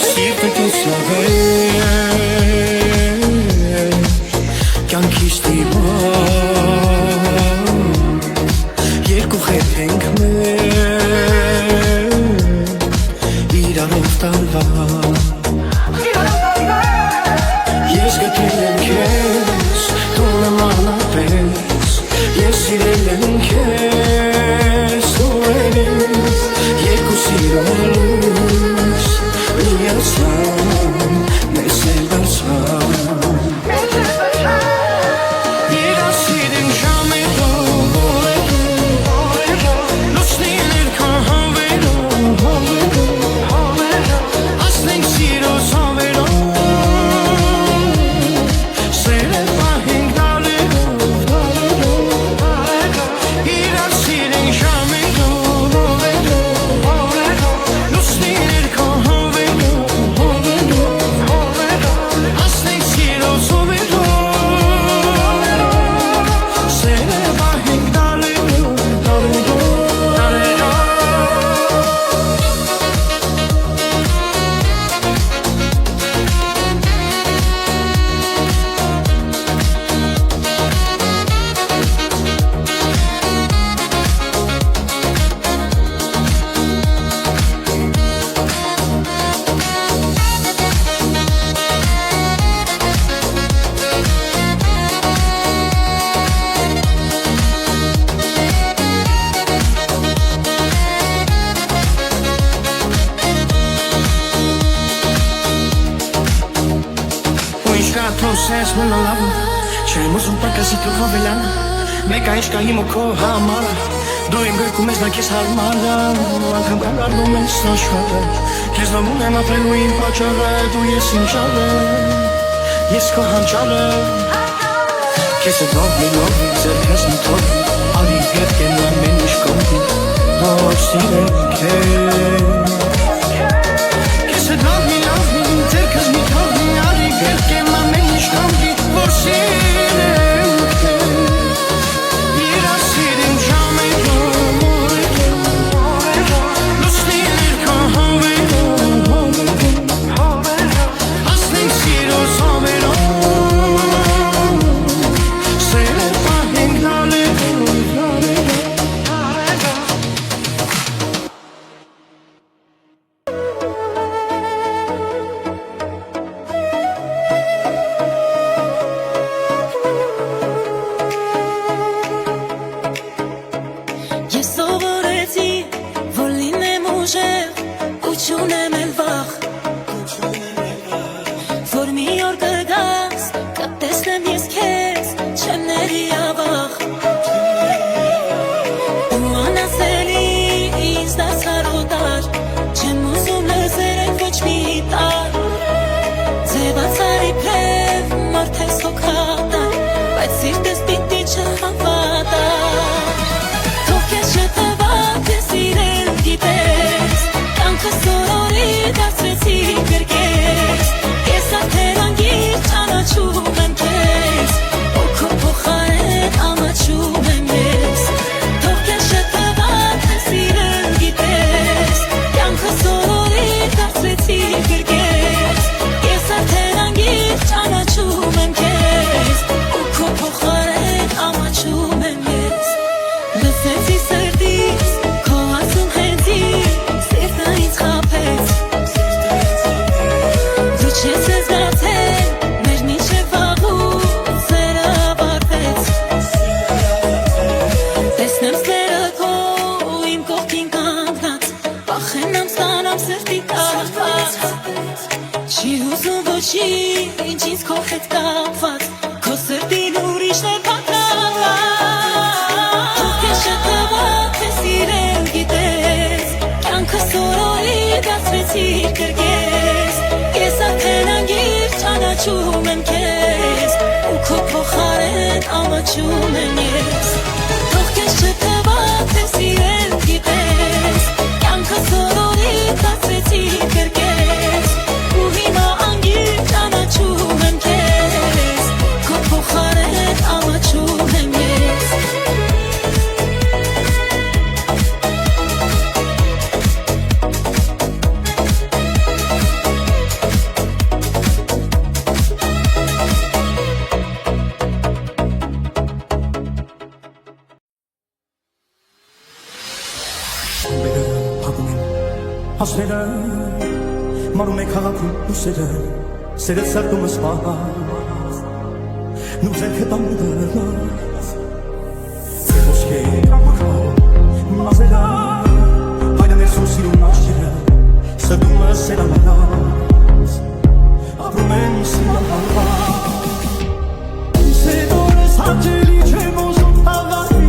Սիրտը կեսավ կյանքիս դիմաց երկու խետ ենք մեր իրարով տարված Ես գտել եմ քեզ դու նմանապես Ես սիրել եմ քեզ դու ես երկու սիրոս միացան մեզ էլ դարձան Process when I love you Չեմ ուզում պակասի թող հավելան Մեկ այս կա իմ ու քո համարը Դու իմ գրկում ես նա քեզ հարմարը Անգամ կանգարնում ես աշխարհը Քեզ նամում եմ ապրելու իմ պատճառը Դու ես իմ ճարը Ես քո հանճարը Քեզ է լովլի, ձերքս մի թողնի Արի պետք է նա մեն իշ կողնի Որ սիրեմ քեզ Քեզ է լովլի, ձերքս մի թողնի Արի պետք է նա մեն իշ կողնի Որ սիրեմ քեզ Իրար սիրեմ ժամերով Լուսնիներ քո հավերով Ասնենք սիրո սովերով Սերը պահենք լալերով ամուսերը մարում է քաղաքում ուսերը սերել սրտումս պահած նու ձերքը տամուդրնած ոսկե մազերը հայրը մեր սուսիրում աչքերը սրտումս սերանալած ապրում եմ սիրահարված սեդորես հաճելի չեմ ուզում հավատի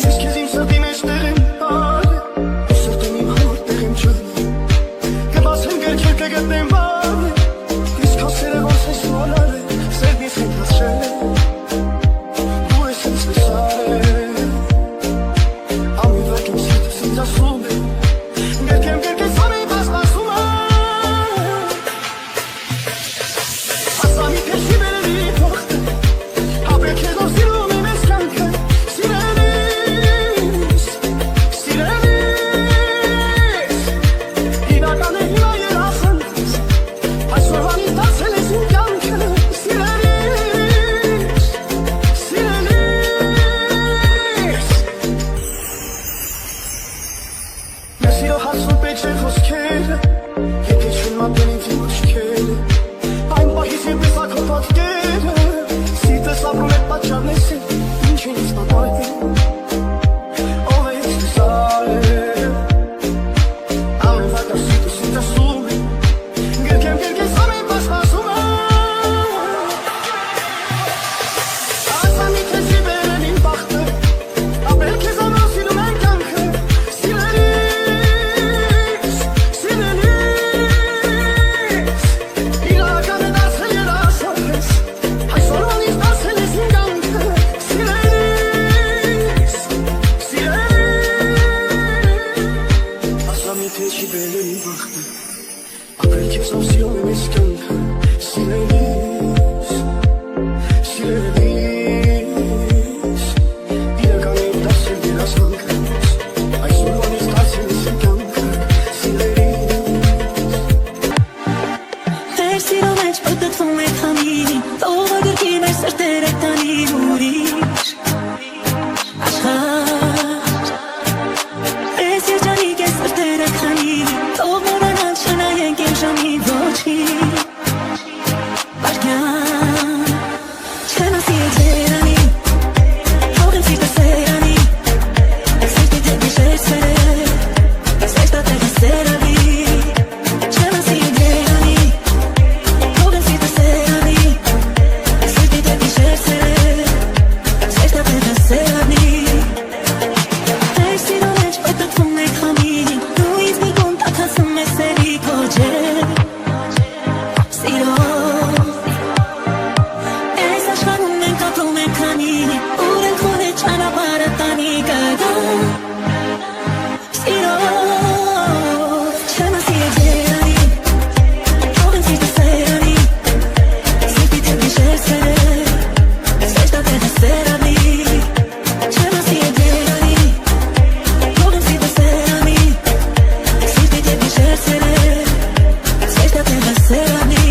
Ես քեզ իմ սրտի մեջ տեղեմ տալ Սրտում իմ համար տեղեմ չեմ Կբացեմ գրքեր կգտնեմ բան Իսկ հասերը որ սես մոլար է Սերն ես հետ հասրել Դու ես ինձ վեսար է Ամի վակ իմ սիրտս ինձ ասում է Գրքեմ սամի բասպասում է Ասամի պեշի բերելի փոխտը Ապրել քեզ որ սիրում եմ ես կյանքը Սիրելիս, սիրելիս Իրական է հիմա երասն Այսօրվանից դարձել ես իմ կյանքը Սիրելիս, սիրելիս Մեր սիրո հասուն պետք չէ խոսքերը Եթե չուն մատեն ինձ իմ ուշքերը Այն պահից եպես ակո պատկերը Սիրտս ապրում է պատճառնես է Ինչ են ինձ պատահել Ով է ինձ վեսար է Ամեն վակա սիրտս ինձ ասում է Գրքեմ սամի բասպասում է Ասամի քեզի բերել իմ բախտը Ապրել քեզ համար սիրում են կյանքը Սիրելիս, սիրելիս Իրական է դարձել երասան ես Այսօրվանից դարձել ես իմ կյանքը Սիրելիս, սիրելիս Ասամի թե չի բերել իմ բախտը Ապրել քեզ համար սիրում եմ ես կյանքը Սիրելիս, սիրելիս Իրական է դարձել երասան ես Այսօրվանից դարձել ես իմ կյանքը Սիրելիս Մեր սիրո մեջ պտտվում է քանի Թող գրքի մեր սրտերը տանի ուրիշ Աշխարհ Ես երջանիկ ես սրտերը քանի Թող մոռանալ չնայենք այն ժամի ոչինչ Վարկյան Չեմ ասի է ձերանի Թող իմ սիրտը սերանի Սիրտի դեպ գիշեր սերել Սեշտա տեղը սերալի Չեմ ասի է ձերանի Թող իմ սիրտը սերանի Սիրտի դեպ գիշեր սերել Սեշտա տեղը սերալի Մեր սիրո մեջ պտտվում է քամի Դու ինձ մի կողմ տաքացնում ես սերի քո ջեր Սիրո Այս աշխարհում մենք ապրում ենք քանի Ուր ենք մոռել ճանապարհը տանի կգամ Սիրո Չեմ ասի է ձերանի Թող իմ սիրտը սերանի Սիրտի դեպ գիշեր սերել Սեշտա տեղը սերալի Չեմ ասի է ձերանի Թող իմ սիրտը սերանի Սիրտի դեպ գիշեր սերել Սեշտա տեղը սերալի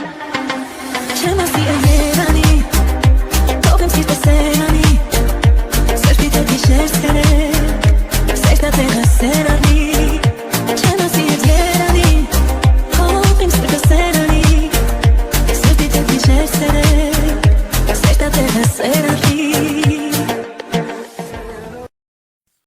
Չեմ ասի է երանի Թող իմ սիրտը սերանի Սրտի դեպ գիշեր սերել Սեշտա տեղը սերալի Չեմ ասի է երանի Թող իմ սիրտը սերանի Սրտի դեպ գիշեր սերել Սեշտա տեղը սերալի